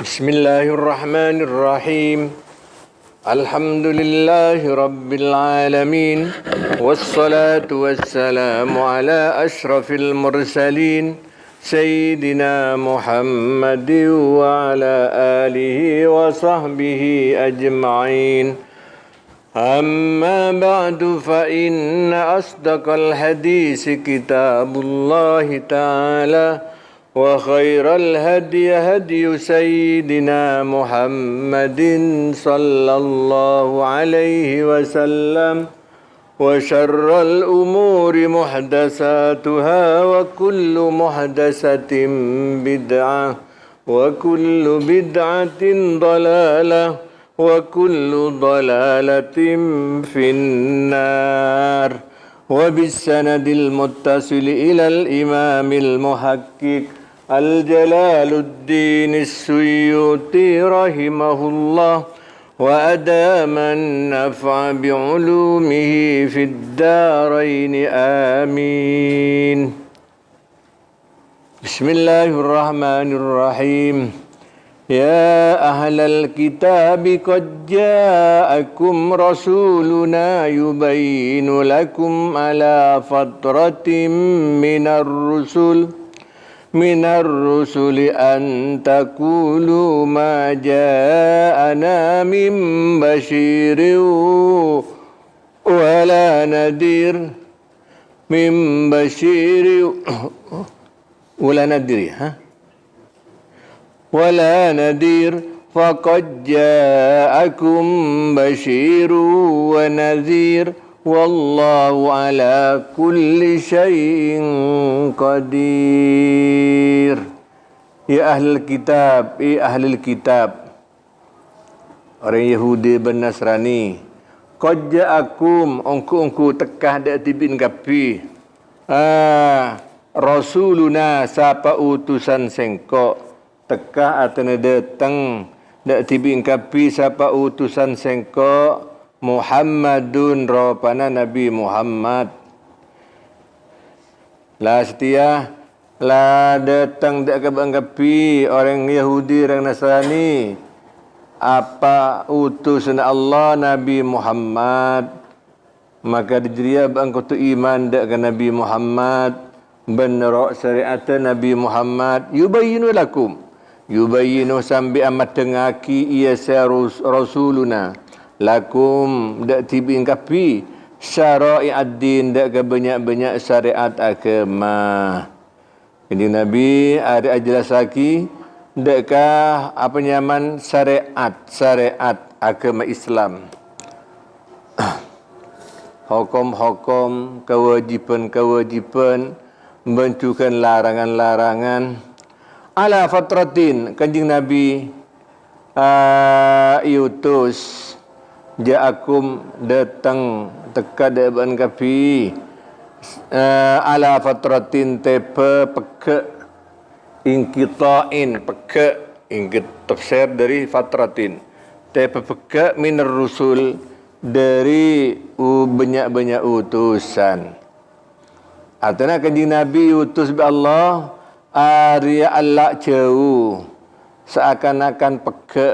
Bismillahirrahmanirrahim. Alhamdulillahi Rabbil Alamin. Wassalatu wassalamu ala ashrafil mursalin Sayyidina Muhammadin wa ala alihi wa sahbihi ajma'in. Amma ba'du fa inna asdaqal hadisi kitabullahi ta'ala wa khairal hadi hadi sayyidina Muhammadin sallallahu alaihi wasallam wa syarral umuri muhdatsatuha wa kullu muhdatsatin bid'ah wa kullu bid'atin dalalah wa kullu dalalatin finnar. Wa bisanadil muttasil ila al-imamil muhaqqiq Al-Jalaluddin As-Suyuti rahimahullah wa adama an-naf'a bi'ulumihi fid darain amin. Bismillahirrahmanirrahim. Ya ahlal kitab qad ja'akum rasuluna yubayyinu lakum ala fatratin minar rusuli an taqulu ma ja'ana min basyirin wala nadir wala nadir faqad ja'akum basyirun wa nadhir wallahu ala kulli syai'in qadir. Ya ahlul kitab, orang Yahudi dan Nasrani, qad ja'akum ongku tekah dak tibin kapi rasuluna sapa utusan sengkok teka atau datang dak tibin kapi sapa utusan sengko Muhammadun ropana Nabi Muhammad la setia la datang dak kapi orang Yahudi orang Nasrani apa utusan Allah Nabi Muhammad, maka dijeriya bangko tu iman dak ke Nabi Muhammad benro syariat Nabi Muhammad yubayyinu sambi amat tengaki ia rasuluna lakum dak tibin kapi syara'i ad-din dak ke banyak-banyak syariat agama. Jadi Nabi ada jelasaki dak ka apa nyaman syariat agama Islam. Hukum-hukum, kewajiban bentukan larangan-larangan ala fatratin kanjing Nabi iutus ja'akum datang teka deban kapi ala fatratin tepe peke ingkitain peke ingkit tafsir dari fatratin tepe peke minar rusul dari banyak-banyak utusan. Atana kanjing Nabi utus bi Allah Arya Allah jauh seakan-akan peke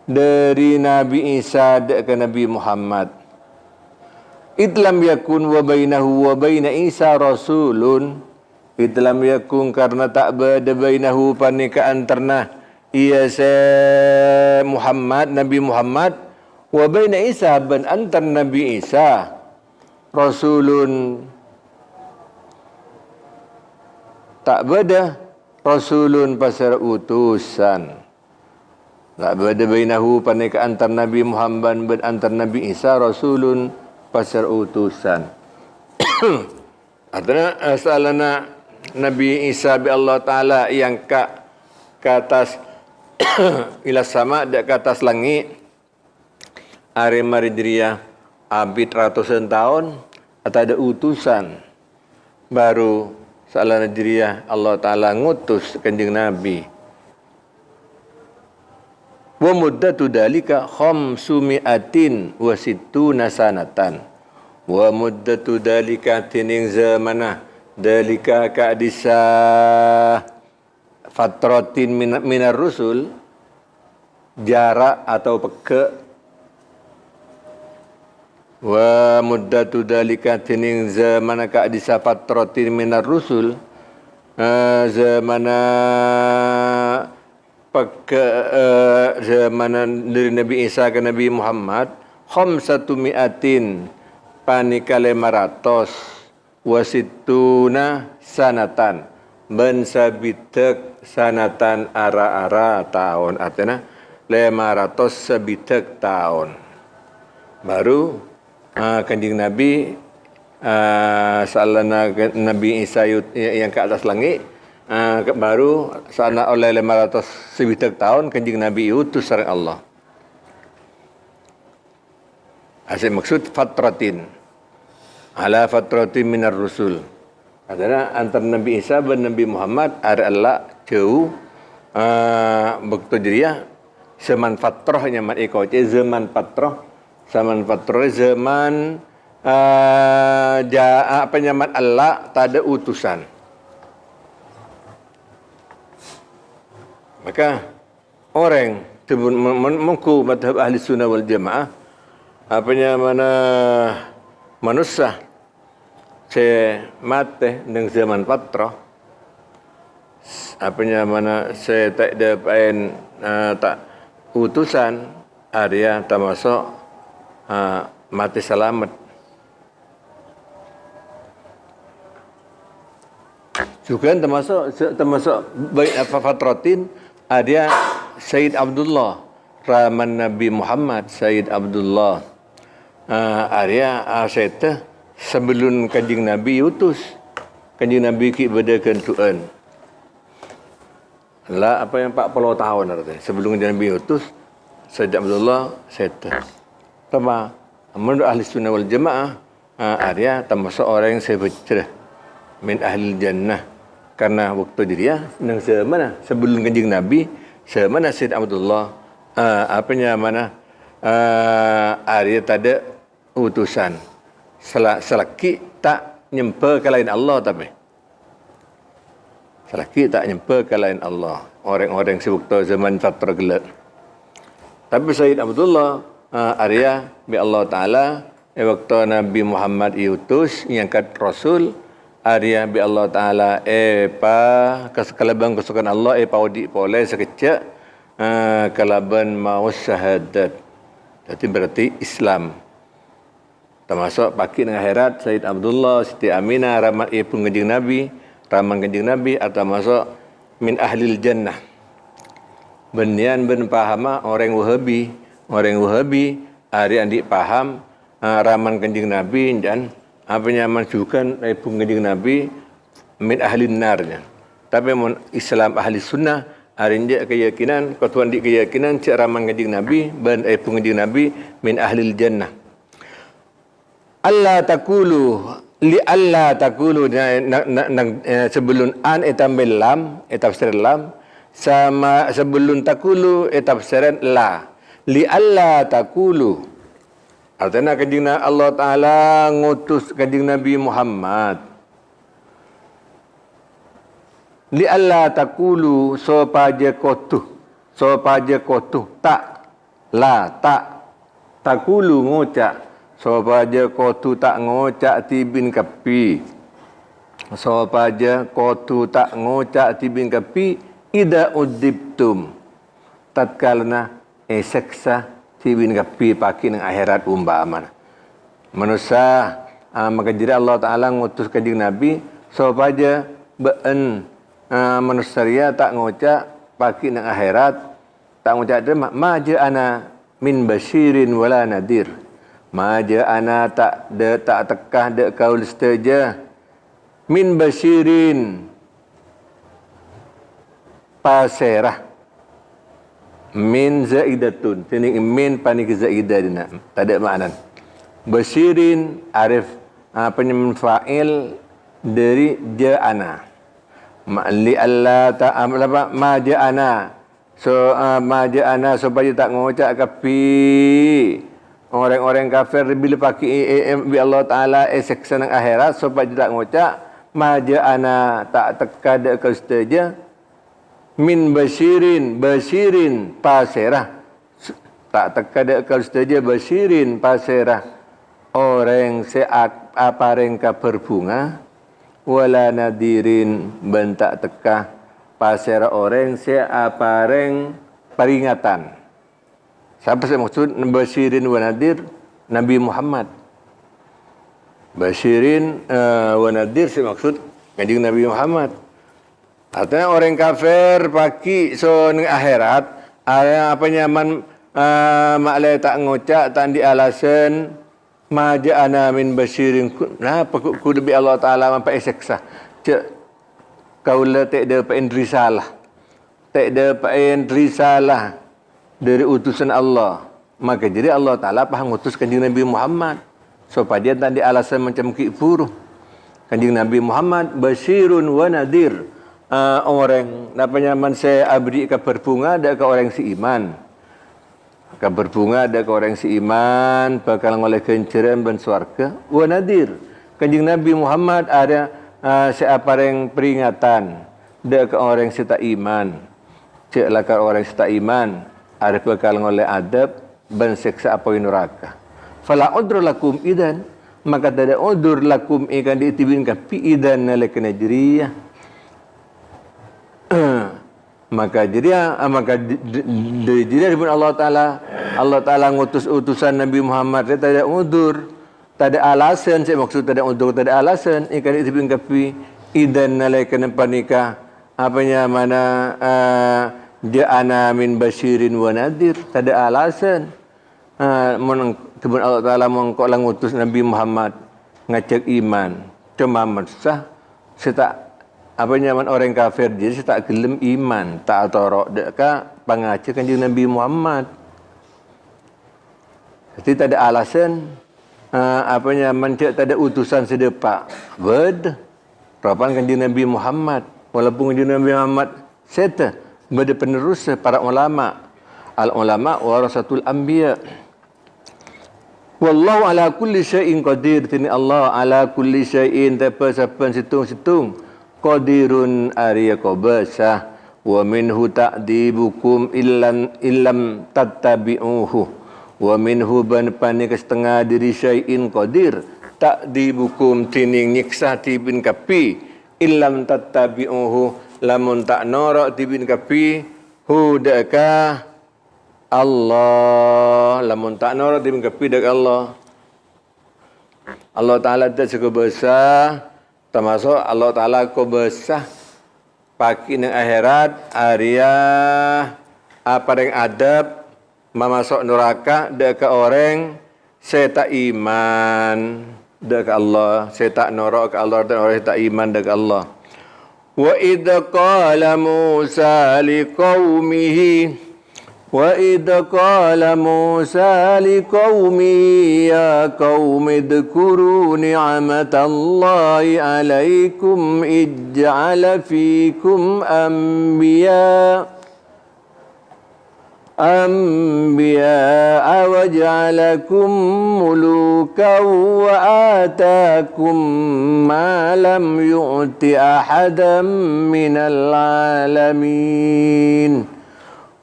dari Nabi Isa ke Nabi Muhammad. Idlam yakun wa bainahu wa baina Isa rasulun. Idlam yakun karena tak berada bainahu panika antarna ia Muhammad Nabi Muhammad wa baina Isa ban antar Nabi Isa rasulun tak beda rasulun pasal utusan. Tak beda bainahu panika antar Nabi Muhammad dan antar Nabi Isa rasulun pasal utusan. Artinya asalana Nabi Isa bi Allah Taala yang ke atas ila sama dak ke atas langit are maridriya abid ratusan tahun atau ada utusan baru salah najriyah Allah Ta'ala ngutus kanjeng Nabi. Wa muddatu dalika khamsumi'atin wa sittuna sanatan. Wa muddatu dalika tining zamanah dalika ka'disa fatratin minar rusul jarak atau peke. Wa muddatu dalika tining zamana ka disafat trotin minar rusul zamana peke zamana dari Nabi Isa ke Nabi Muhammad khamsatu mi'atin panika 500 wasituna sanatan ben sabitek sanatan ara-ara tahun artinya 500 sabitek tahun baru Kanjeng Nabi salana Nabi Isa yang ke atas langit baru sana oleh 500 sebitak tahun Kanjeng Nabi utus sareng Allah. Asal maksud fatratin ala fatratin minar rusul. Katanya antara Nabi Isa dan Nabi Muhammad adalah jauh waktu dia zaman fatrahnya mat ikoce zaman fatrah zaman fatrah zaman penyaman Allah tak ada utusan. Maka orang mengaku madhab ahli sunnah wal jamaah mana manusia se mate dengan zaman fatrah mana se tak ada tak utusan area termasuk mati selamat. Juga termasuk baik fatratin ada Sayyid Abdullah Raman Nabi Muhammad Sayyid Abdullah area asyata sebelum Kanjeng Nabi utus Kanjeng Nabi ki bedakan tuan lah apa yang 40 tahun artinya sebelum Kanjeng Nabi utus Sayyid Abdullah asyata sama menurut ahli sunnah wal jamaah area termasuk orang yang saya bercerah min ahli jannah karena waktu dia nang semana sebelum Kanjeng Nabi semana Sayyid Abdullah area tada utusan selaki tak nyempa ke lain Allah tapi selaki tak nyempa ke lain Allah orang-orang sebukta zaman fatrah gelap tapi Sayyid Abdullah area bi Allah Ta'ala waktu Nabi Muhammad diutus ngangkat Rasul area bi Allah Ta'ala kalaban kesukaan Allah paudi boleh sekejap kalaban mau syahadat jadi berarti Islam termasuk pagi dengan akhirat Sayyid Abdullah Siti Aminah ramat pun Kanjeng Nabi raman Kanjeng Nabi atau masuk min ahlil jannah benian ben pahama orang Wahabi hari andik paham raman Kanjeng Nabi dan apa yang menunjukkan pun Kanjeng Nabi min ahlin narnya tapi Islam ahli sunnah hari ini keyakinan ketuan di keyakinan cik raman Kanjeng Nabi dan pun Kanjeng Nabi min ahlil jannah Allah takulu li Allah takulu sebelum an etambil lam tafsir lam sama sebelum takulu tafsiran la li alla takulu artinya Kanjeng Allah Ta'ala ngutus Kanjeng Nabi Muhammad li alla takulu sopaja kotu tak la tak takulu ngocak sopaja kotu tak ngocak tibin kapi sopaja kotu tak ngocak tibin kapi ida udibtum tatkalna seksa tibin kapi paki nang akhirat umpama manusia maka jadi Allah Ta'ala ngutus Kanjeng Nabi supaya ben manusia tak ngocak paki nang akhirat tak ngocak demak maja ana min basyirin wala nadir maja ana tak tekah de kaul seteja min basyirin paserah min zaidatun sini min panik zaidah dina tak ada makna basyirin arif penyemen fa'il dari ja'ana li alla ta'amla ma ja'ana so ma ja'ana supaya tak ngocak kapi orang-orang kafir bila pakai bi Allah Taala seksa nang akhirat supaya tak ngocak ma ja'ana tak tekad ke saja min basyirin pasirah tak tekada kal saja basirin pasirah orang apareng ka berbunga wala nadirin bentak tekah pasirah orang apareng peringatan. Siapa saya maksud basirin wa nadir? Nabi Muhammad. Basirin wa nadir saya maksud kanjeng Nabi Muhammad. Artinya orang kafir pagi so neng akhirat ada apa nyaman maklai tak ngocak tak di alasan ma ja'ana min basirin. Nah ku debi Allah Taala mampai seksa. Cek kaula tak ada pain risalah. Tak ada pain risalah dari utusan Allah. Maka jadi Allah Taala pahang utus kanjeng Nabi Muhammad supaya dia tak di alasan macam kifur. Kanjeng Nabi Muhammad basirun wa nadir. Orang apa nyaman saya abdi ke berbunga ada ke orang si iman. Ke berbunga ada ke orang si iman bakal ngoleh kenceran ben swarga wa nadir. Kanjeng Nabi Muhammad ada siapa yang peringatan ada ke orang si tak iman. Cek lakar orang si tak iman ada bakal ngoleh adab ben siksa apa neraka. Fala udru lakum idan maka tidak udur lakum ikan diitibin kapi idan nalek najriyah. Maka jadi pun Allah Taala ngutus utusan Nabi Muhammad dia tak ada udur, tak ada alasan. Saya maksud tak ada udur, tak ada alasan ikan itu bingkapi idan nalaikan panika apanya mana dia ana min basirin wa nadir, tak ada alasan. Kebun Allah Taala mengkok lang utus Nabi Muhammad ngajak iman cuma mesah saya tak apa nyaman orang kafir jadi saya tak gelem iman tak torok deka pangaca kanjeng Nabi Muhammad. Jadi tak ada alasan apa nyaman cak tak ada utusan sedepak rapan kanjeng Nabi Muhammad walaupun kanjeng Nabi Muhammad seta berde penerus para ulama al ulama warasatul anbiya. Wallahu ala kulli syai'in qadir. Tini Allah ala kulli syai'in tepasapan situng-situng qadirun ariya qabasah wa minhu ta'dibukum illam tattabi'uhu wa minhu ban pani ke setengah diri syai'in qadir ta'dibukum tining nyiksa tibin kapi illam tattabi'uhu lamun tak norok tibin kapi hudaka Allah lamun tak norok tibin kapi dak Allah Taala tak cukup besar termasuk Allah Ta'ala ko besah pagi nang akhirat area apa yang adab memasuk neraka dek ke orang saya tak iman dek Allah saya tak norok ke Allah dan orang tak iman dek Allah. Wa idza qala Musa liqaumihi وَإِذْ قَالَ مُوسَى لِقَوْمِهِ يَا قَوْمِ اذْكُرُوا نِعْمَةَ اللَّهِ عَلَيْكُمْ إِذْ جَعَلَ فِيكُمْ أَنْبِيَاءَ وَجَعَلَكُمْ مُلُوكًا وَآتَاكُمْ مَا لَمْ يُؤْتِ أَحَدًا مِنَ الْعَالَمِينَ.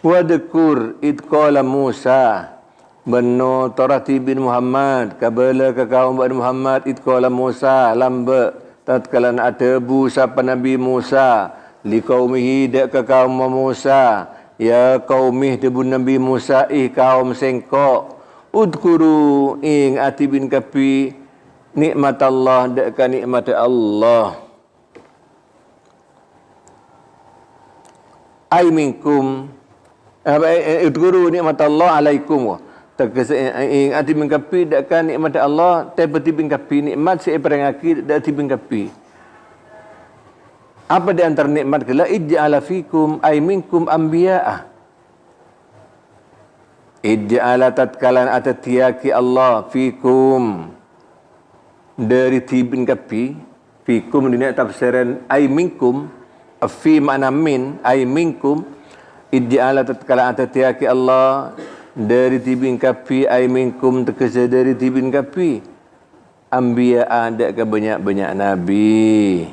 Wadkur idqala Musa banu Torati bin Muhammad kabala ke kaum Nabi Muhammad idqala Musa lambe tatkala ada bu sapa Nabi Musa liqaumihi dak ke kaum Musa ya qaumih debu Nabi Musa kaum sengkok udkuru ing ati bin kapi nikmat Allah dak ka nikmat Allah ay minkum udguru nikmat Allah alaikum ati bingkapi dakkan nikmat Allah tebeti bingkapi nikmat si perengaki dak bingkapi apa di antara nikmat kala ij'ala fikum ay minkum anbiya'a ij'ala tatkalan atatiaki Allah fikum dari bingkapi fikum ini tafsiran ay minkum fi makna min ay minkum idja'ala tatkala atatiaki Allah dari tibin kapi ay minkum tekesa dari tibin kapi anbiya ada ke banyak-banyak nabi.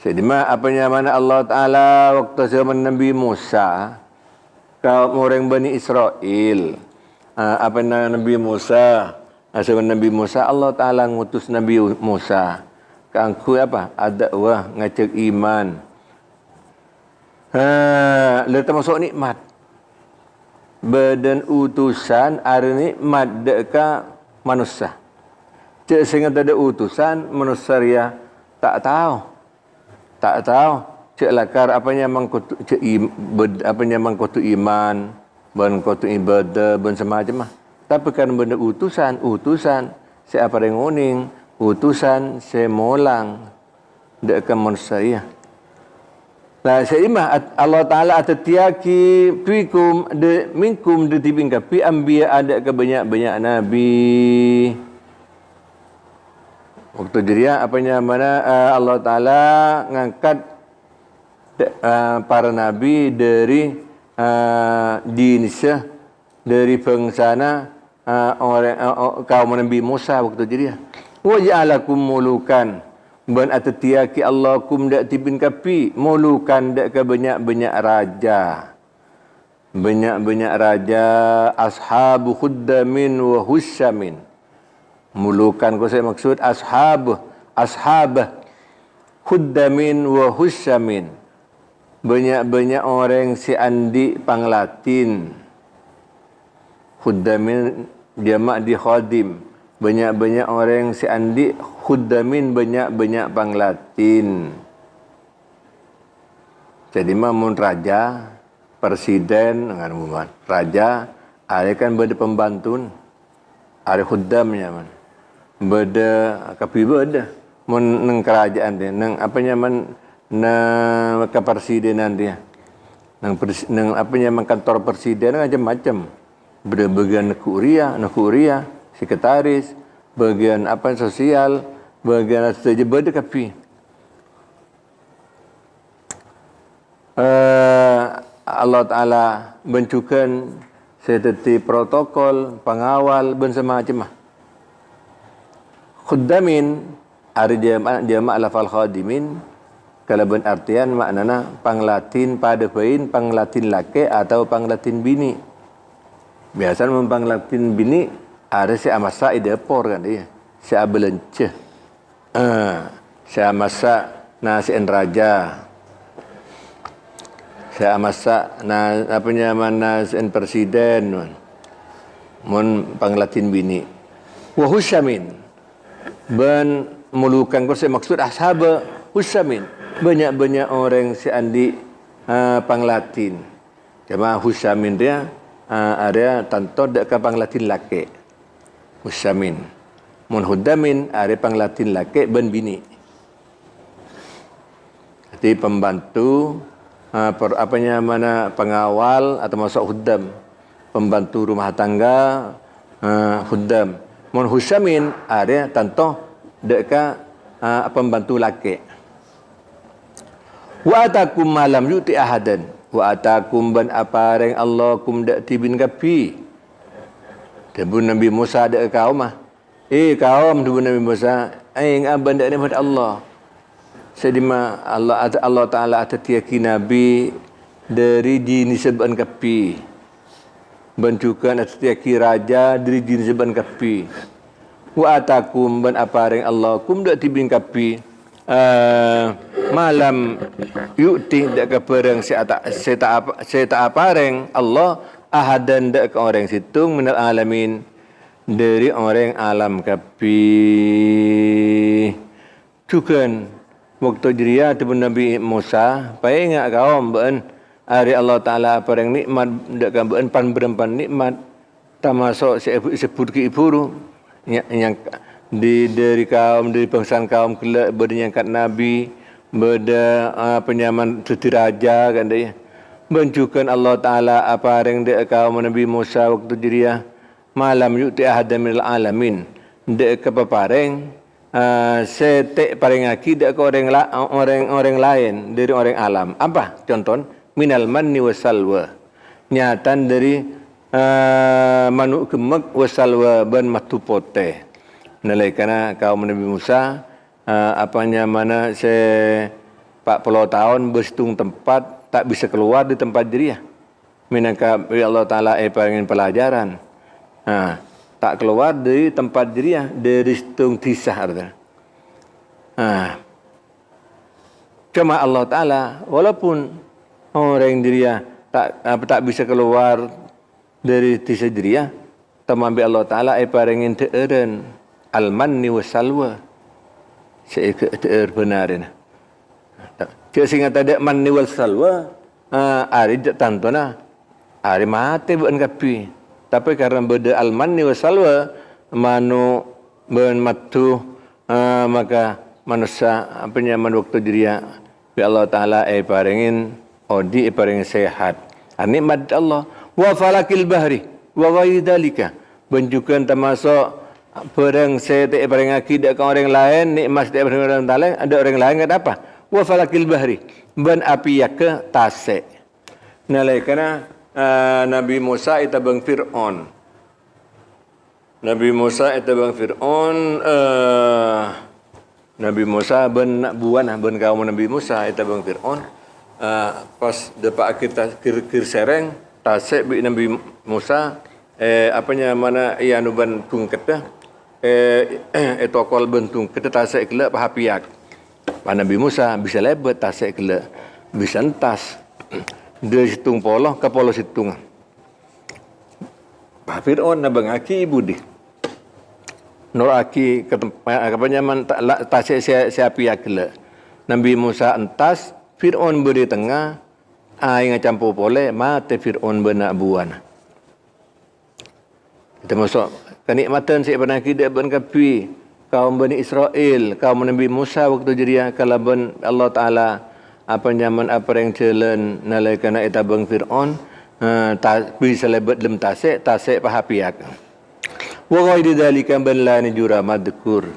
Sedima apanya mana Allah Taala waktu zaman Nabi Musa kaum orang Bani Israel. Apa Nabi Musa. Sebab Nabi Musa, Allah Ta'ala ngutus Nabi Musa. Kangku apa? Ada ngajak iman. Letak masuk nikmat. Badan utusan ada nikmat deka manusia. Cik sehingga tak ada utusan manusia ya tak tahu. Tak tahu. Cik lakar apanya mangkutu apanya mangkutu iman, mangkutu ibadah, ben semacam mah. Tapi kan benda utusan siapa yang nguning, utusan semolang deka manusia. Lah seimah Allah Taala atatiaki fikum de minkum de tibingka pi anbiya ada ke banyak-banyak nabi. Waktu dia apanya mana Allah Taala ngangkat para nabi dari dinisa dari bangsana orang kaum Nabi Musa waktu dia. Wa ja'alakum mulukan ban atatiaki Allah kum dak tibin kapi mulukan dak ke banyak-banyak raja. Banyak-banyak raja ashabu khuddamin wa husyamin. Mulukan ko saya maksud ashab khuddamin wa husyamin. Banyak-banyak orang si andi panglatin. Khuddamin jamak di khadim. Banyak-banyak orang si andi khuddamin banyak-banyak panglatin. Jadi mamun raja, presiden dengan umuman. Raja ada kan beda pembantun. Ada khuddamnya man. Beda kapi beda. Mun nang kerajaan dia, nang apanya man nang kepresidenan dia. Nang apanya man kantor presiden macam-macam. Beda bagian kuria, sekretaris, bagian apa sosial, bagian saja beda kapi. Allah Ta'ala bencukan seperti protokol, pengawal, dan semacam. Khuddamin, ada jama' lafal khadimin, kalau ben artian maknanya panglatin pada pain, panglatin laki atau panglatin bini. Biasanya panglatin bini, ada si amasa idepor kan dia. Si abelenceh. Si amasa nasi raja. Si amasa apanya mana si presiden. Mun panglatin bini. Wa husyamin. Ben mulukan ko saya maksud ashab husyamin. Banyak-banyak orang si andi panglatin. Cuma husyamin dia ada tanto dak ka panglatin laki. Husyamin. Mun huddamin ada panglatin laki ben bini. Jadi pembantu apanya mana pengawal atau masuk huddam. Pembantu rumah tangga huddam. Mun husyamin ada tanto dak ka pembantu laki. Wa atakum malam yuti ahadan. Wa atakum ban apareng Allah kum dak tibin kapi. Debun Nabi Musa dak kaum mah. Kaum debun Nabi Musa, ngaban dak nikmat Allah. Sedima Allah Taala atatiaki nabi dari jin seban kapi. Bencukan atatiaki raja dari jin seban kapi. Wa atakum ban apareng Allah kum dak tibin kapi. Malam yu'ti dak kepereng seta apareng Allah ahadan dak ke orang situng minal alamin dari orang alam kapi. Tukan waktu jeria tu Nabi Musa pai ngak kaum ben ari Allah Taala apareng nikmat dak ka ben pan berempan nikmat termasuk sebut ke iburu yang dari kaum dari bangsa kaum kelak bernyangkat nabi beda penyaman tuti raja kan dia bencukan Allah Taala apa yang dia kaum Nabi Musa waktu jeria malam yuti ahadam minal alamin dia kepapareng setek parengaki dak ke orang lain dari orang alam. Apa contoh? Minal manni wasalwa. Nyatan dari manuk gemek wasalwa ban matu poteh. Nalaikana kaum Nabi Musa apanya mana 40 tahun bersitung tempat tak bisa keluar di tempat dia. minaka Allah Taala paringin pelajaran. Tak keluar dari tempat dirinya, dari situng tisah artinya. Cuma Allah Taala walaupun orang dirinya tak bisa keluar dari tisah dirinya, tamambi Allah Taala paringin teeren al-manni was-salwa. Saya teer benarin. Cik singa tadi manni was-salwa, ari tantona, ari mati bukan kapi. Tapi karena beda al-manni was-salwa, manu ben matu, maka manusia penyaman waktu dirinya bi Allah Taala paringin odi paringin sehat. Nikmat Allah wa falakil bahri wa ghairi dalika. Benjukan termasuk barang saya tak paring akidah ke orang lain, nikmat tak paring orang lain, ada orang lain kata apa? Wa falakil bahri, ban api ke tasik. Nalaikana Nabi Musa ita bang Fir'aun. Nabi Musa ita bang Fir'aun, Nabi Musa ban buan ban kaum Nabi Musa ita bang Fir'aun. Pas dapat kita kir sereng tasik bi Nabi Musa apanya mana ia nuban tungket dah etokol bentung kita tasik kelak pahapiak. Pak Nabi Musa bisa lebat tasik kelak bisa entas dari situng poloh ke poloh situng. Pak Fir'aun nabang aki ibu di nur aki ke tempat nyaman tasik siapiak kelak. Nabi Musa entas Fir'aun beri tengah yang campur pole mati Fir'aun benak buana. Kita masuk kenikmatan si Ibn Akidah Ibn Kapi, kaum Bani Israel, kaum Nabi Musa waktu jadi kalaban Allah Ta'ala apa nyaman apa yang jalan nalaikana itabang Fir'aun bisa lebat lem tasik pahapiak. Wa ghairi dhalika ban la nijura madkur.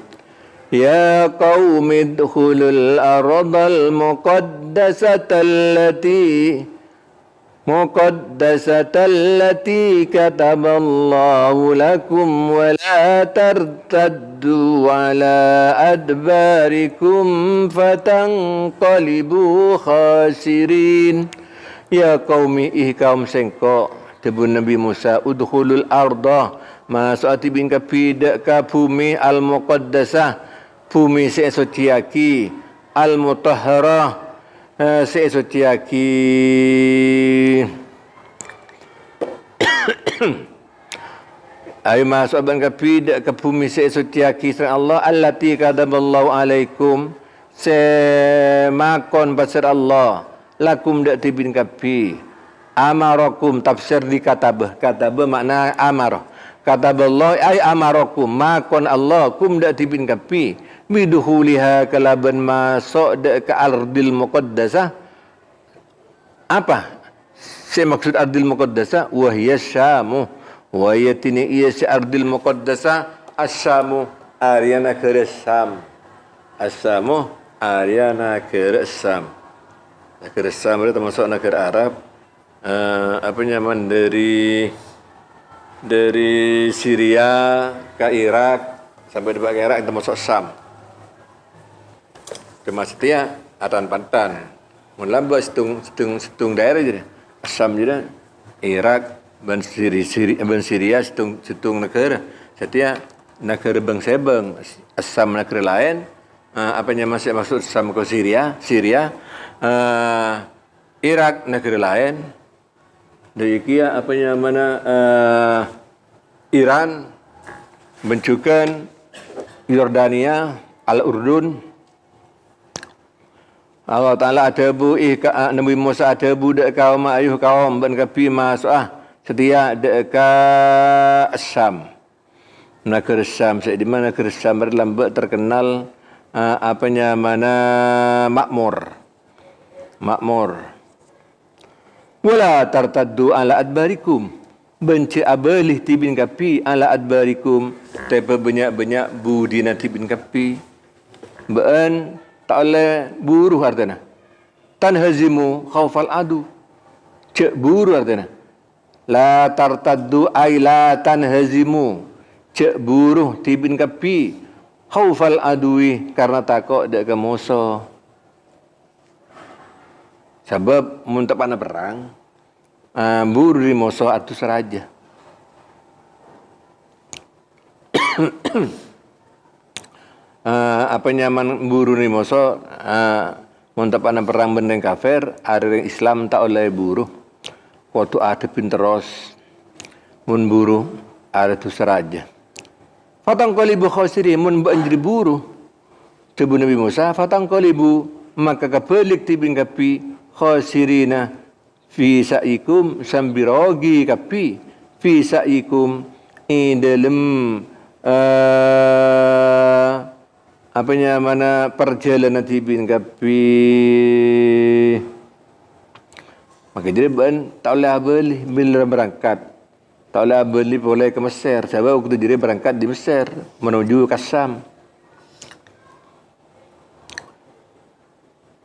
Ya qaumi idkhulul ardal muqaddasata allati kataballahu lakum wa la tartaddu ala adbarikum fatanqalibu khasirin. Ya qaumi kaum sengko tebun Nabi Musa udkhulul arda masuk bin kapida ka bumi al muqaddasah bumi sesuciaki al mutahharah sesuciaki ay masuk ban kapida ka bumi sesuciaki sang Allah allati kadaballahu alaikum semakon pasir Allah lakum dak tibin kapi amarakum tafsir di katabah makna amarah kataballahu ay amarakum makon Allah kum dak tibin kapi biduhuliha kalaban masuk dak ke ardil muqaddasah. Apa si maksud ardil muqaddasah? Wahya syamu wayatini iya si ardil muqaddasah asyamu aryana keresam asyamu aryana keresam. Negara Sam itu termasuk negara Arab. Apa nyaman dari Syria ke Irak sampai di bagian Irak itu termasuk Sam. Cuma setia atan pantan. Mulamba setung daerah jadi. Sam jadi Irak ban Syria setung negara. Setia negara bangsa bang Sam negara lain. Apa nyaman maksud Sam ke Syria Irak negara lain dari kia apanya mana Iran bencukan Yordania Al-Urdun Allah Ta'ala adabu Nabi Musa adabu dek kaum ayuh kaum ban kapi masuk setia dek ka Syam negara Syam di mana negara Syam berlambak terkenal apanya mana makmur wala tartaddu ala adbarikum benci abalih tibin kapi ala adbarikum tepa banyak-banyak budina tibin kapi ben tak oleh buruh artinya tanhazimu khaufal adu cek buruh artinya la tartaddu ay la tanhazimu cek buruh tibin kapi khaufal adui karena takut dak ke musuh. Sebab mun tak pandai perang, buru di moso atus raja. Apa nyaman buru ni moso muntap anak perang bendeng kafir hari Islam tak oleh buru waktu ada pinteros mun buru ada tu seraja fatang kalibu khosiri mun banjir buru tebu Nabi Musa fatang kalibu maka kapelik tibing kapi khosirina fi sa'ikum sambirogi kapi fi sa'ikum dalam apanya mana perjalanan tibin kapi maka jadi tak boleh beli bila berangkat tak boleh beli boleh ke Mesir sebab waktu jadi berangkat di Mesir menuju Kasam.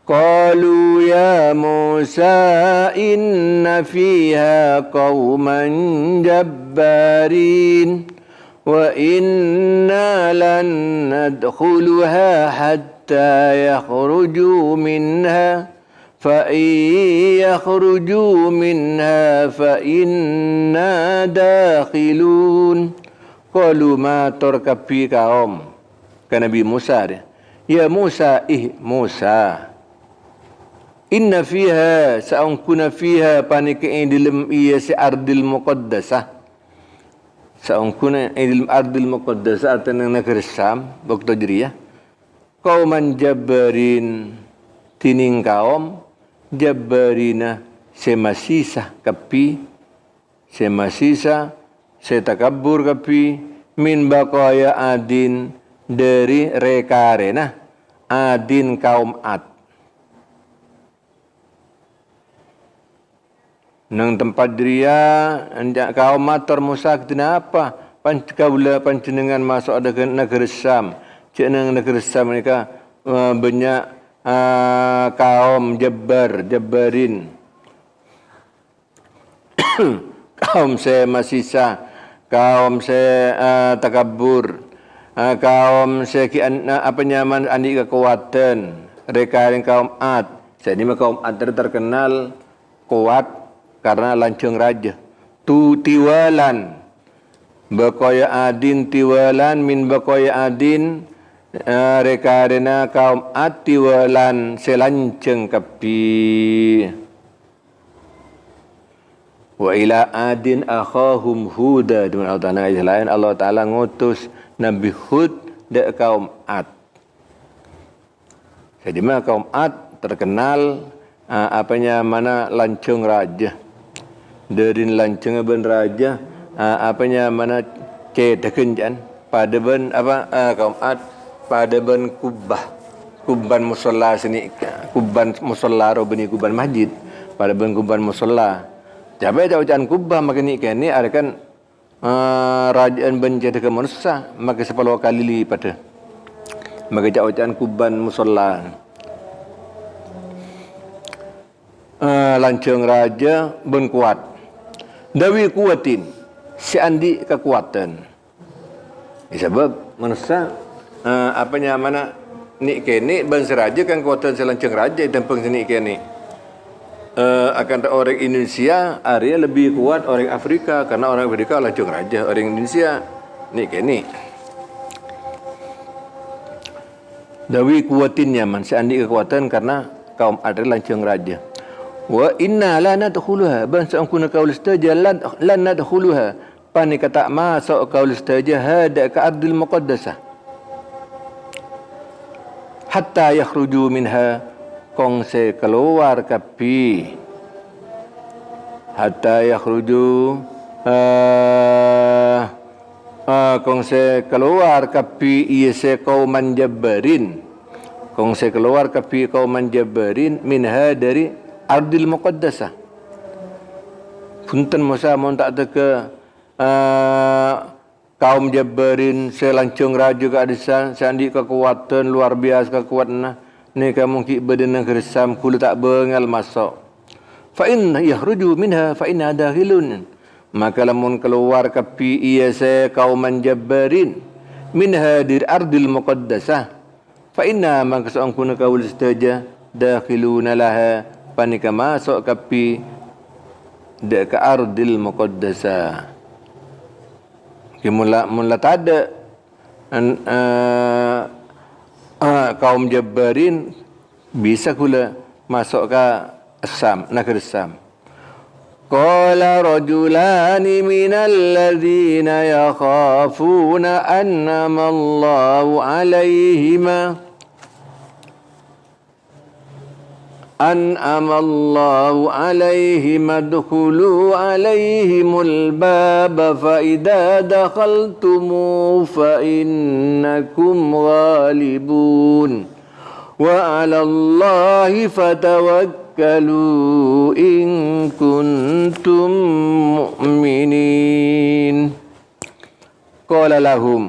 Qalu ya Musa inna fiha qauman jabbarin wa inna lan nadkhuluha hatta yakhruju minha fa in yakhruju minha fa inna dakhilun. Qalu ma tarkabi kaum ke Nabi Musa dia. Ya Musa Musa inna fiha sa'unkuna fiha panik dalam ia si ardil muqaddasah sa'unkuna dalam ardil muqaddasah atau negeri Syam waktu jadi ya qauman jabbarin tining kaum jabbarina semasisa kapi semasisa setakabbur kapi min baqaya adin dari rekarena adin kaum Ad nang tempat dia anjak kaum matur Musa kenapa kaula panjenengan masuk ada ke negeri Syam cik nang negeri Syam mereka banyak kaum jabbarin kaum saya masisa kaum saya takabur kaum saya apa nyaman andi kekuatan mereka yang kaum Ad jadi kaum Ad terkenal kuat karena lancung raja tu tiwalan baqaya adin tiwalan min baqaya adin rekarena kaum Ad tiwalan selanceng kapi wa ila adin akhahum huda dengan Allah Ta'ala lain Allah Ta'ala ngutus Nabi Hud de kaum Ad jadi kaum Ad terkenal apanya mana lancung raja dari lancung ben raja apanya mana cedaken jan pada ben apa kaum Ad pada ben kubban musalla sini kubban musalla ro beni kubban masjid pada ben kubban musalla jabai jauhan kubbah makni kene ada kan rajaan ben cedaken manusia maka 10 kali pada maka jauhan kubban musalla lancung raja ben kuat dawi kuatin si andi kekuatan sebab manusia apanya mana ni kene bangsa raja kan kekuatan selancung raja tempeng sini kene akan orang Indonesia area lebih kuat orang Afrika karena orang Afrika lancung raja orang Indonesia ni kene dawi kuatinnya man si andi kekuatan karena kaum ada lancung raja wa inna la nadkhuluha bangsa angkuna qaul istaja lan nadkhuluha pani kata masuk qaul istaja hada ka ardil muqaddasah hatta yakhruju minha kong se keluar kapi hatta yakhruju kong se keluar kapi iya se qauman jabbarin kong se keluar kapi qauman jabbarin minha dari ardil muqaddasah punten Musa mau tak ada ke kaum jabbarin selancung raja ke adisan sandi kekuatan luar biasa kekuatan ni kamu ki badan negeri Syam kulu tak bengal masuk fa in yahruju minha fa inna dakhilun maka lamun keluar kapi iya se kauman jabbarin minha dir ardil muqaddasah fa inna maka seangkuna kaul istaja dakhiluna laha panika masuk kapi dek ke ardil muqaddasa. Mula tak ada kaum Jabbarin bisa kula masuk ke Syam, negeri Syam. Qala rajulani minal ladzina yakhafuna annama Allahu alaihima أنعم الله عليهم ادخلوا عليهم الباب فإذا دخلتموه فإنكم غالبون وعلى الله فتوكلوا إن كنتم مؤمنين قال لهم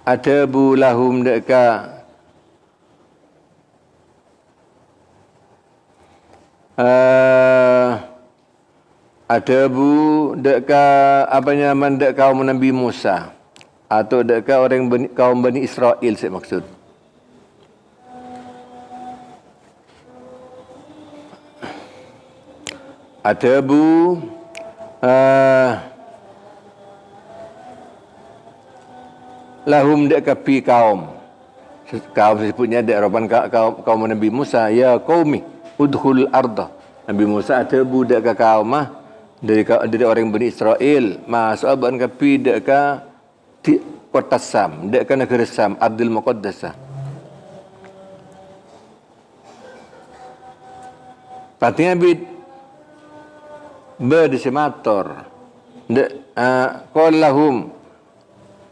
أتبوا لهم دكا Atabu dekat apa nyaman dekat kaum Nabi Musa atau dekat orang kaum Bani Israel saya maksud. Atabu lahum dekat pi kaum sebutnya dekat kaum Nabi Musa ya qaumi udkhul arda. Nabi Musa ada budak ke kaum dari orang Bani Israel masuk aban ke pi dak ke kota Sam, dak ke negeri Sam, Ardil Muqaddasah. Patinya bid berdisimator. Dak qol lahum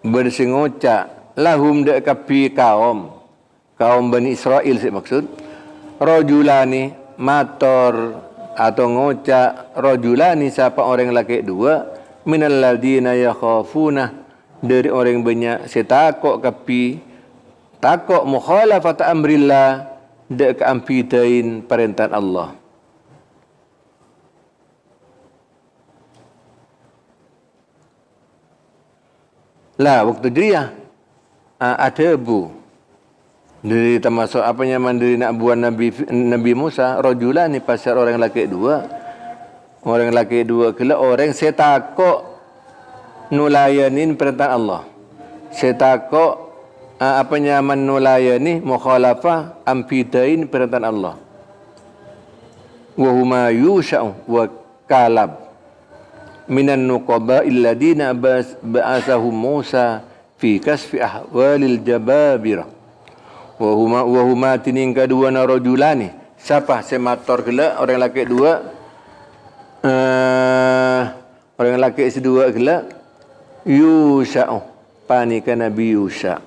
bersingoca lahum dak ke pi kaum Bani Israel saya maksud. Rajulani mator atau ngocak rajulani siapa orang laki dua minal ladina yakhafuna dari orang banyak setakok kapi takok mukhalafat amrillah dak keampitain perintah Allah. Lah waktu dia ada bu dari termasuk apa nyaman dari nak buat Nabi Musa rajulani pasal orang laki dua kala orang setakok nulayanin perintah Allah setakok apa nyaman nulayani mukhalafah ampitain perintah Allah wa huma yusha'u wa kalab minan nuqaba alladina ba'asahum Musa fi kasfi ahwalil jababirah wahuma tining kedua narojulani siapa semator gela orang laki dua orang laki sedua gela Yusha panika Nabi Yusha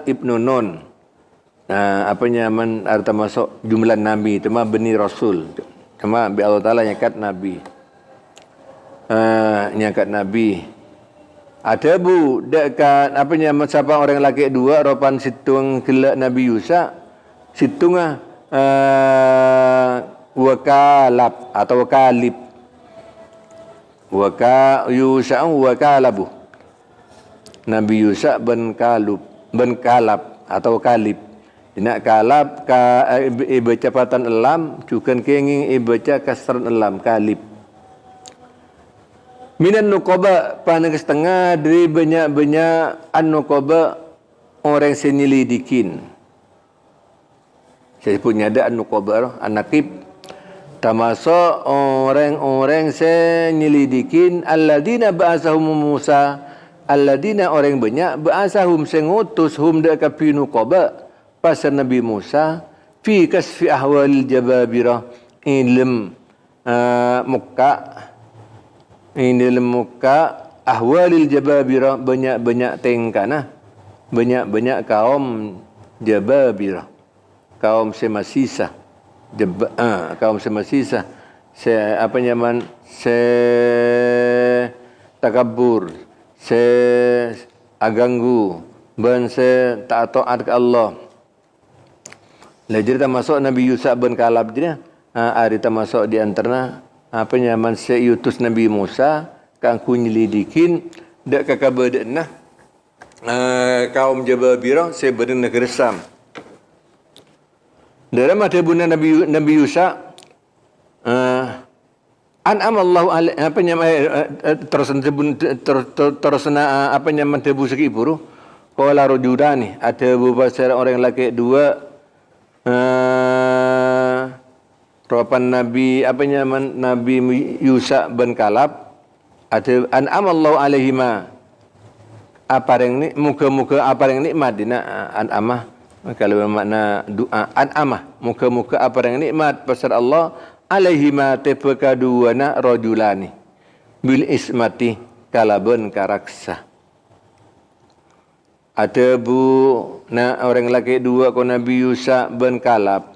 ibnu Nun apa nyaman arta masuk jumlah Nabi tema bani Rasul tema bi Allah Ta'ala nyakat Nabi ada bu dekat apa nama siapa orang laki dua ropan situng kelak Nabi Yusa situng wakalab atau wakalib Yusa wakalabu Nabi Yusa ben kalab atau kalib nak kalab ibaca patan elam cukan kenging ibaca kasran elam kalib minan nuqaba panang setengah dari banyak an-nuqaba orang senyelidikin. Saya punya ada an-nuqaba an-naqib termasuk orang-orang senyelidikin alladina ba'asahum Musa alladina orang banyak ba'asahum sengutus hum dak kapi nuqaba pasal Nabi Musa fi kasfi ahwalil jababirah ilm muka ini muka ahwalil jababirah banyak tengkana banyak kaum jababirah kaum semasisa kaum semasisa apa nyaman takabur aganggu ban tak taat ke Allah lajir termasuk Nabi Yusuf bin Kalab dia hari termasuk di antara apa nyaman seutus Nabi Musa kan ku nyelidikin dak kakabadna kaum Jababirah sebenarnya negeri Sam. Dalam ada bunda Nabi Yusuf An'am Allah apa nya terus apa nya mentebu segi buru. Qala rajulani ada beberapa orang lelaki dua Ropan Nabi apa nya Nabi Yusa bin Kalab ada an'am Allah alaihima apa yang ni muka-muka apa yang nikmat dina an'amah kalau bermakna doa an'amah muka-muka apa yang nikmat pasal Allah alaihima tepakaduana rajulani bil ismati kalabun karaksa ada orang lelaki dua ko Nabi Yusa bin Kalab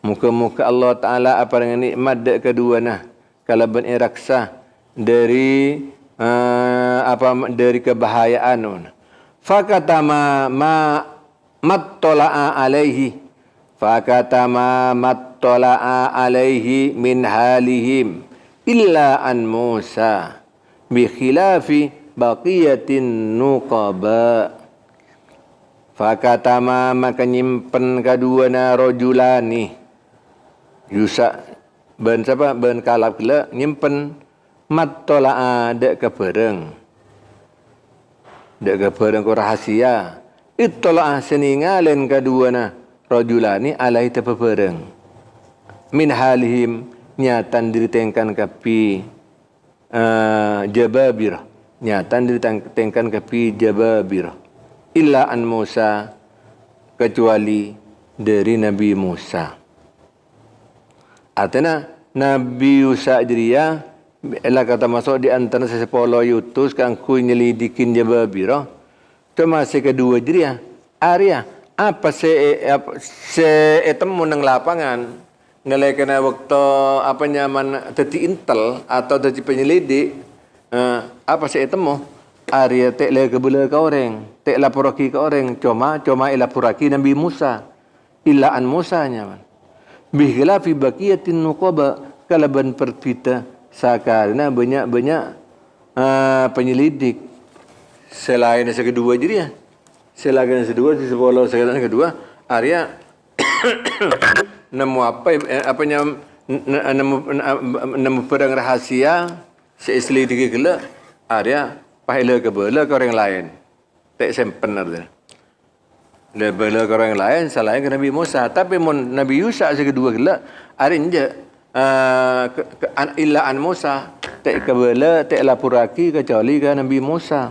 muka-muka Allah Taala apa yang nikmat dek kedua nah kalabun iraksa dari dari kebahayaan fakatama mattala'a alaihi fakatama mattala'a alaihi min halihim illa an Musa bi khilafi baqiyatin nuqaba fakatama maka nyimpen kaduana rajulani Yusa ben siapa ben Kalab kala nyimpen mattala'a dek kebereng ko rahasia ittala'a seningalen kaduana rajulani alai tepebereng min halihim nyatan diritengkan kapi jababir nyatan diritengkan kapi jababir illa an Musa kecuali dari Nabi Musa artinya Nabi Yusa diria ela kata masuk di antara sesepuluh yutus kang ku nyelidikin jababira tu masih kedua diria Arya apa se temu nang lapangan ngelai kena waktu apa nyaman teti intel atau teti penyelidik apa se temu Arya tek le kebela ka orang tek laporaki ka orang cuma ilapuraki Nabi Musa illa an Musa nyaman bihla fi baqiyatin nuqaba kalaban perpita sakarna banyak-banyak penyelidik selain yang kedua jadi ya selain yang kedua di sepuluh selain yang kedua Arya nemu apanya nemu perang rahasia seisli tiga gila Arya pahila ke bela ke orang lain tak sempen artinya le bela ke orang lain selain ke Nabi Musa tapi Nabi Yusa kedua gila Arya inja illa an Musa tak kabala tak lapuraki kecuali ke Nabi Musa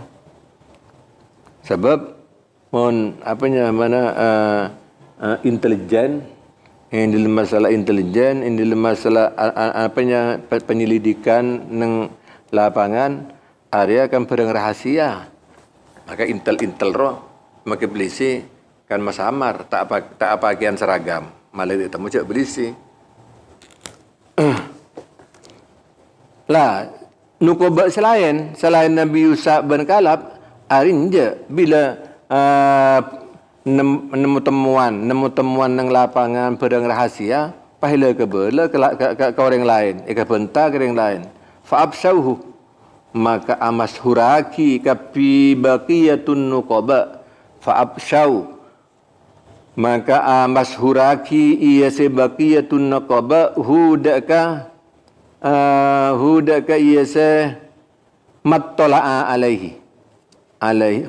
sebab intelijen yang dalam masalah intelijen yang dalam masalah penyelidikan neng lapangan area kan perang rahasia maka intel roh maka belisi kan masamar tak pakaian seragam malah ditemu cak belisi lah nukoba selain Nabi Yusa bin Kalab arinja bila nemu temuan nang lapangan pedang rahasia pahila ke bela ke orang lain ke benta ke orang lain fa absauhu maka amas huraki kapi baqiyatun nuqaba fa absau maka amas huraki ia sebaqiyatun nuqaba hudaka ia se mattala'a alaihi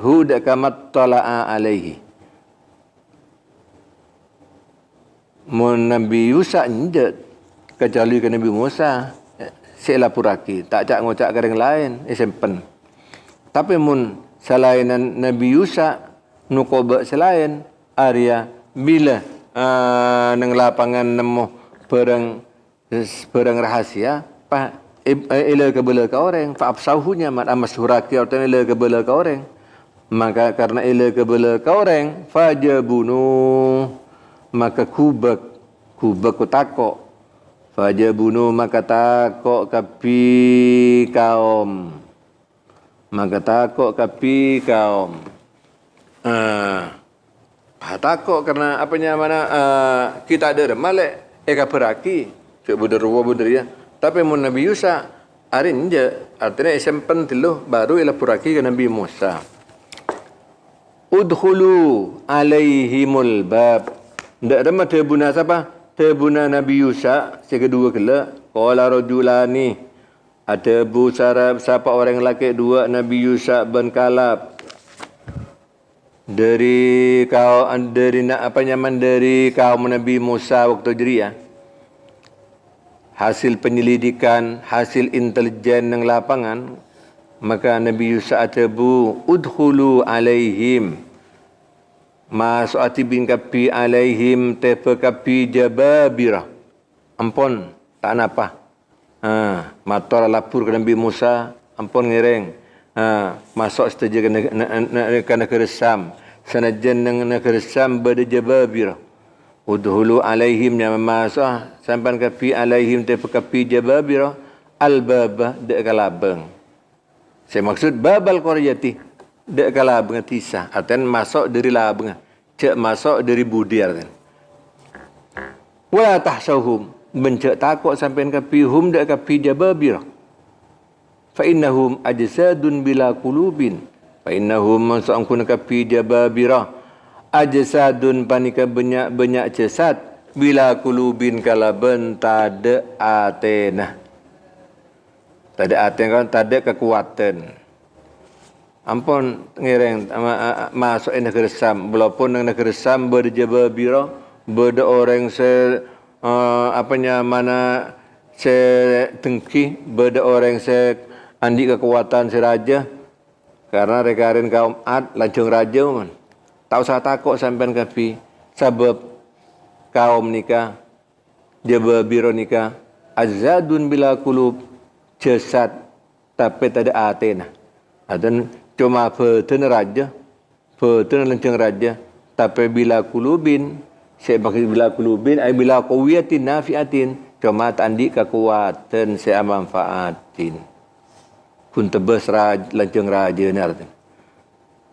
hudaka mattala'a alaihi Nabi Yusa ndak kecuali ke Nabi Musa sela puraki tak cak ngocak ke orang lain sempen tapi selainan Nabi Yusa nukoba selain Arya bila nang lapangan nemu perang rahasia ila kebela ka orang fa absahunya mat amas huraki atau ila kebela ka orang maka karena ila kebela ka orang fajabunu maka kubak takok fajabunu maka takok kapi kaum takok karena kita ada malek eka peraki cuk buder ya tapi Nabi Yusa arin je artinya sempen tiluh baru ila puraki ke Nabi Musa udkhulu alaihimul bab ndak ada tebuna siapa tebuna Nabi Yusa kedua kala qala rajulani ada bu siapa orang lelaki dua Nabi Yusuf bin Kalab dari kaum Nabi Musa waktu Hijriah. Hasil penyelidikan, hasil intelijen ng lapangan, maka Nabi Yusuf atabu udkhulu alaihim masuk atibin kapi alaihim tepa kapi jababirah. Ampun, tak napa. Mator lapur ke Nabi Musa, ampun ngereng. Masuk setuju ke negara Sam. Sanajan negara Sam berada jababirah. Udhulu alaihim yang masuk sampai kapi alaihim tepa kapi jababirah al-babah dek kalabeng. Saya maksud babal qaryati dek kalabeng tisah. Artinya masuk dari labeng. Cek masuk dari budir kan. Wala tahsauhum bencak takut sampai kapi hum dek kapi jababirah. Fa innahum ajsadun bila qulubin. Fa innahum masangkun kapi jababirah. Ajsadun panika banyak jasad bila kulubin kalaben tada atena. Tada atena kan tada kekuatan. Ampun ngereng masuk negara Sam. Walaupun negara Sam berjababira, berda orang mana dengki, berda orang andi kekuatan raja. Karena rekarin kaum Ad lancung raja man. Tak usah takut sampai kapi sebab kaum nikah jababiro nikah azadun bila kulub jasad tapi tak ada atena. Dan cuma beten raja, beten lancang raja tapi bila kulubin saya pakai bila kulubin ay bila qawiyatin nafiatin cuma tandi kekuatan saya manfaatin. Kun tebas lancang raja ni artinya.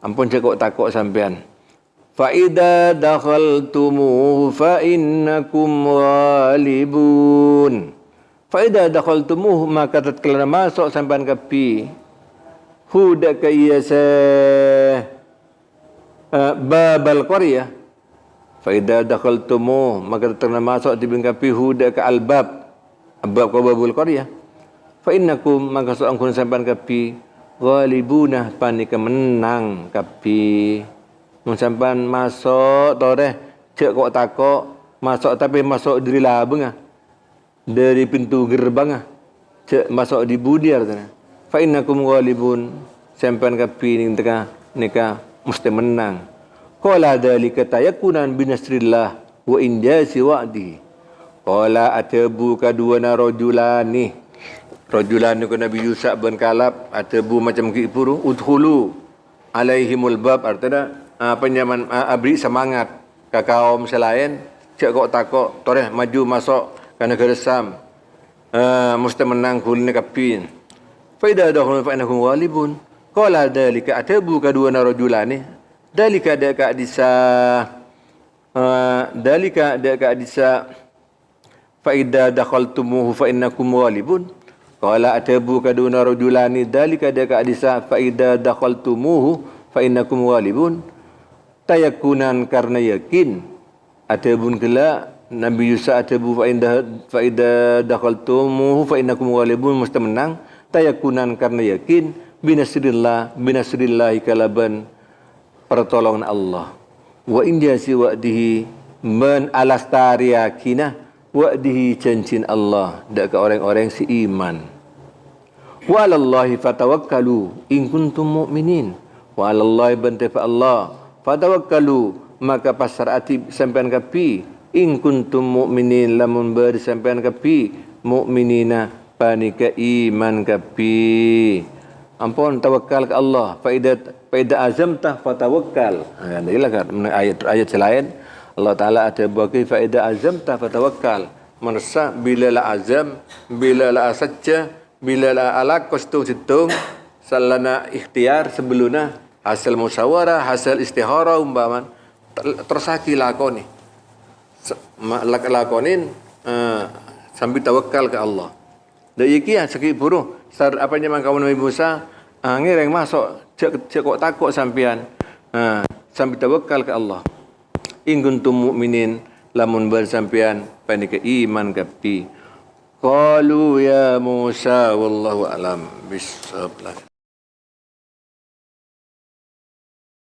Ampun cakap takut sampean. Fa'idha dakhaltumuhu fa'innakum ghalibun. Fa'idha dakhaltumuhu maka tatkala masuk sampai kapi huda ka iyasa babal qaryah. Fa'idha dakhaltumuhu maka tatkala masuk di kapi huda ka albab abab ka babul qaryah. Fa'innakum maka soangkun sampai kapi ghalibuna panika menang kapi. Sampan masuk toreh cek kok takok masuk tapi masuk dari labeng dari pintu gerbang cek masuk di budir sana fa innakum ghalibun sampan kapi ning tengah nikah mesti menang qala dzalika tayakunan binasrillah wa injasi wa'di qala atabu kadua rajulani ku Nabi Yusuf bin Kalab atabu macam kipuru udkhulu alaihimul bab artinya penyaman abri semangat ke kaum selain cek kok takok toreh maju masuk ke negara Sam mesti menang kulne kapin fa idza dakhulu fa innakum ghalibun qala dalika atabu kadua rajulani dalika daka disa fa idza dakhaltumuhu fa innakum ghalibun qala atabu kadua rajulani dalika daka disa fa idza dakhaltumuhu fa innakum ghalibun tayakunan karena yakin atabun kala Nabi Yusuf atabu fa idza dakhaltumuhu fa innakum ghalibun mesti menang tayakunan karena yakin binasrillah kalaban pertolongan Allah wa injasi wa'dihi man alastari yakinah wa'dihi cancin Allah dak ke orang-orang si iman wa 'alallahi fatawakkalu in kuntum mu'minin wa 'alallahi bantafa Allah fatawakkalu maka pasar ati sampean kapi in kuntum mu'minin lamun ber sampean kapi mu'minina panika iman kapi ampun tawakal ke Allah fa idza azamta fatawakkal inilah kan ayat selain Allah taala ada bagi fa idza azamta fatawakkal merasa bila la azam bila la asajja bila la alaq kostung salana ikhtiar sebeluna hasil musyawarah, hasil istihara umpaman tersaki lakoni. Lakonin sambil tawakal ke Allah. Dan iki sakit buruh. Apa nyamang kawan Nabi Musa ngireng masuk cek kok takut sampean. Sambil tawakal ke Allah. In kuntum mu'minin lamun bersampean panika iman kapi. qalu ya Musa wallahu alam bis